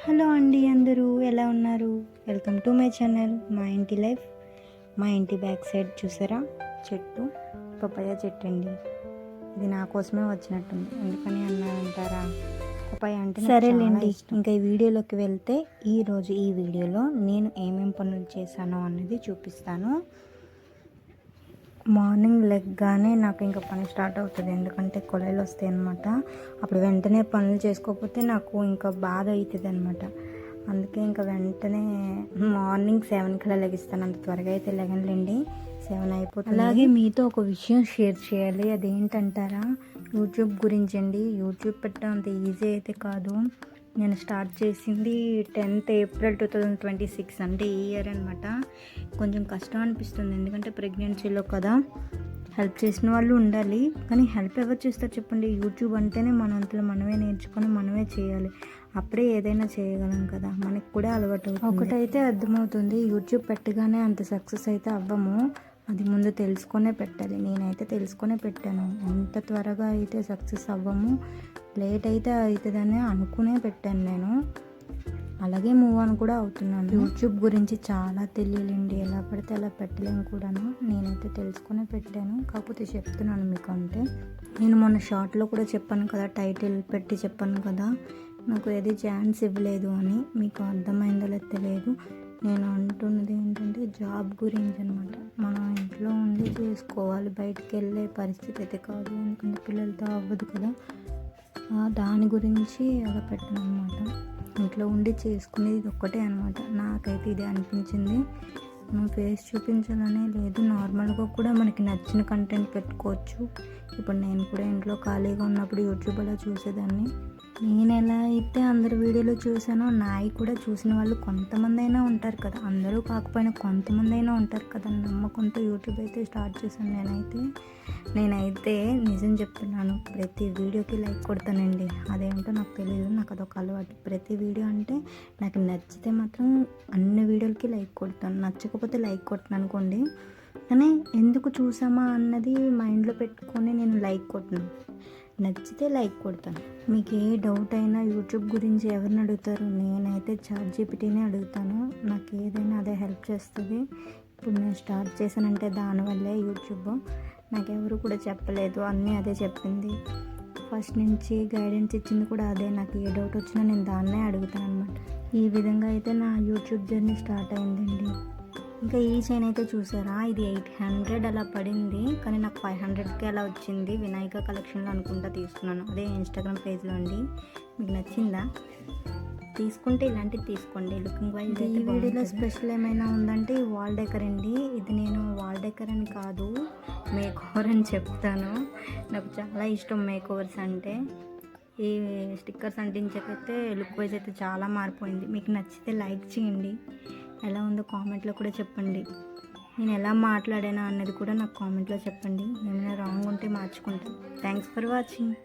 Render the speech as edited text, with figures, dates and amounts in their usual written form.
Hello అండి, అందరూ ఎలా ఉన్నారు? వెల్కమ్ టు మై ఛానల్ మా ఇంటి లైఫ్. మా ఇంటి బ్యాక్ సైడ్ చూసారా చెట్టు, పపాయ చెట్టు అండి. ఇది నా కోసమే వచ్చినట్టుంది. ఎందుకని అన్నారంటారా? పపాయ అంటే సరేలేండి. ఇంకా ఈ వీడియోలోకి వెళ్తే ఈరోజు ఈ వీడియోలో నేను ఏమేం పనులు చేశానో అన్నది చూపిస్తాను. మార్నింగ్ లెగ్గానే నాకు ఇంకా పని స్టార్ట్ అవుతుంది. ఎందుకంటే కొలైలు వస్తాయి అన్నమాట. అప్పుడు వెంటనే పనులు చేసుకోకపోతే నాకు ఇంకా బాధ అవుతుంది అనమాట. అందుకే ఇంకా వెంటనే మార్నింగ్ 7 కల్లా లెగిస్తాను. అంత త్వరగా అయితే లెగనులేండి, 7 అయిపోతుంది. అలాగే మీతో ఒక విషయం షేర్ చేయాలి. అదేంటంటారా? యూట్యూబ్ గురించి అండి. యూట్యూబ్ పెట్టడం అంత ఈజీ అయితే కాదు. నేను స్టార్ట్ చేసింది 10th ఏప్రిల్ 2026, అంటే ఈ ఇయర్ అనమాట. కొంచెం కష్టం అనిపిస్తుంది, ఎందుకంటే ప్రెగ్నెన్సీలో కదా. హెల్ప్ చేసిన వాళ్ళు ఉండాలి, కానీ హెల్ప్ ఎవరు చేస్తారు చెప్పండి? యూట్యూబ్ అంటేనే మన అంతలో మనమే నేర్చుకొని మనమే చేయాలి. అప్పుడే ఏదైనా చేయగలం కదా. మనకి కూడా అలవాటు. ఒకటైతే అర్థమవుతుంది, యూట్యూబ్ పెట్టగానే అంత సక్సెస్ అయితే అవ్వము. అది ముందు తెలుసుకొనే పెట్టాలి. నేనైతే తెలుసుకొనే పెట్టాను. ఎంత త్వరగా అయితే సక్సెస్ అవ్వము, లేట్ అయితే అవుతుందని అనుకునే పెట్టాను నేను. అలాగే మూవ్ ఆన్ కూడా అవుతున్నాను. యూట్యూబ్ గురించి చాలా తెలియాలండి, ఎలా పడితే అలా పెట్టలేము కూడాను. నేనైతే తెలుసుకునే పెట్టాను, కాకపోతే చెప్తున్నాను మీకు. అంటే నేను మొన్న షార్ట్లో కూడా చెప్పాను కదా, టైటిల్ పెట్టి చెప్పాను కదా, నాకు ఏది ఛాన్స్ ఇవ్వలేదు అని. మీకు అర్థమైందో తెలియదు. నేను అంటున్నది ఏంటంటే జాబ్ గురించి అనమాట. మనం ఇంట్లో ఉండి చేసుకోవాలి, బయటికి వెళ్ళే పరిస్థితి అయితే కాదు, ఎందుకంటే పిల్లలతో అవ్వదు కదా. దాని గురించి అలా పెట్టాను అనమాట. ఇంట్లో ఉండి చేసుకునేది ఇది ఒక్కటే అనమాట. నాకైతే ఇదే అనిపించింది. ఫేస్ చూపించాలనే లేదు, నార్మల్గా కూడా మనకి నచ్చిన కంటెంట్ పెట్టుకోవచ్చు. ఇప్పుడు నేను కూడా ఇంట్లో ఖాళీగా ఉన్నప్పుడు యూట్యూబ్ అలా చూసేదాన్ని. నేను ఎలా అయితే అందరి వీడియోలో చూసానో, నాయి కూడా చూసిన వాళ్ళు కొంతమంది అయినా ఉంటారు కదా. అందరూ కాకపోయినా కొంతమంది అయినా ఉంటారు కదా. నమ్మకంతో యూట్యూబ్ అయితే స్టార్ట్ చేశాను. నేనైతే నిజం చెప్తున్నాను, ప్రతి వీడియోకి లైక్ కొడతానండి. అదేంటో నాకు తెలియదు, నాకు అదొక అలవాటు. ప్రతి వీడియో అంటే నాకు నచ్చితే మాత్రం అన్ని వీడియోలకి లైక్ కొడతాను, నచ్చకపోతే లైక్ కొట్టను అనుకోండి. కానీ ఎందుకు చూసామా అన్నది మైండ్లో పెట్టుకొని నేను లైక్ కొట్టను. నచ్చితే లైక్ కొడతాను. మీకు ఏ డౌట్ అయినా యూట్యూబ్ గురించి ఎవరిని అడుగుతారు? నేనైతే ChatGPTనే అడుగుతాను. నాకు ఏదైనా అదే హెల్ప్ చేస్తుంది. ఇప్పుడు నేను స్టార్ట్ చేశానంటే దానివల్లే యూట్యూబ్. నాకెవరు కూడా చెప్పలేదు, అన్నీ అదే చెప్పింది. ఫస్ట్ నుంచి గైడెన్స్ ఇచ్చింది కూడా అదే. నాకు ఏ డౌట్ వచ్చినా నేను దాన్నే అడుగుతాను అనమాట. ఈ విధంగా అయితే నా యూట్యూబ్ జర్నీ స్టార్ట్ అయిందండి. ఇంకా ఈ చైన్ అయితే చూసారా, ఇది 800 అలా పడింది, కానీ నాకు 500కి అలా వచ్చింది. వినాయక కలెక్షన్లో అనుకుంటా తీసుకున్నాను, అదే ఇన్స్టాగ్రామ్ పేజ్లో అండి. మీకు నచ్చిందా? తీసుకుంటే ఇలాంటివి తీసుకోండి. లుకింగ్ వైజ్ ఈ వీడియోలో స్పెషల్ ఏమైనా ఉందంటే వాల్ డెకర్ అండి. ఇది నేను వాల్ డెకర్ అని కాదు, మేక్ ఓవర్ అని చెప్తాను. నాకు చాలా ఇష్టం మేక్ ఓవర్స్ అంటే. ఈ స్టిక్కర్స్ అంటించకైతే లుక్ వైజ్ అయితే చాలా మారిపోయింది. మీకు నచ్చితే లైక్ చేయండి, ఎలా ఉందో కామెంట్లో కూడా చెప్పండి. నేను ఎలా మాట్లాడానా అన్నది కూడా నాకు కామెంట్లో చెప్పండి. ఏమైనా రాంగ్ ఉంటే మార్చుకుంటాను. Thanks for watching.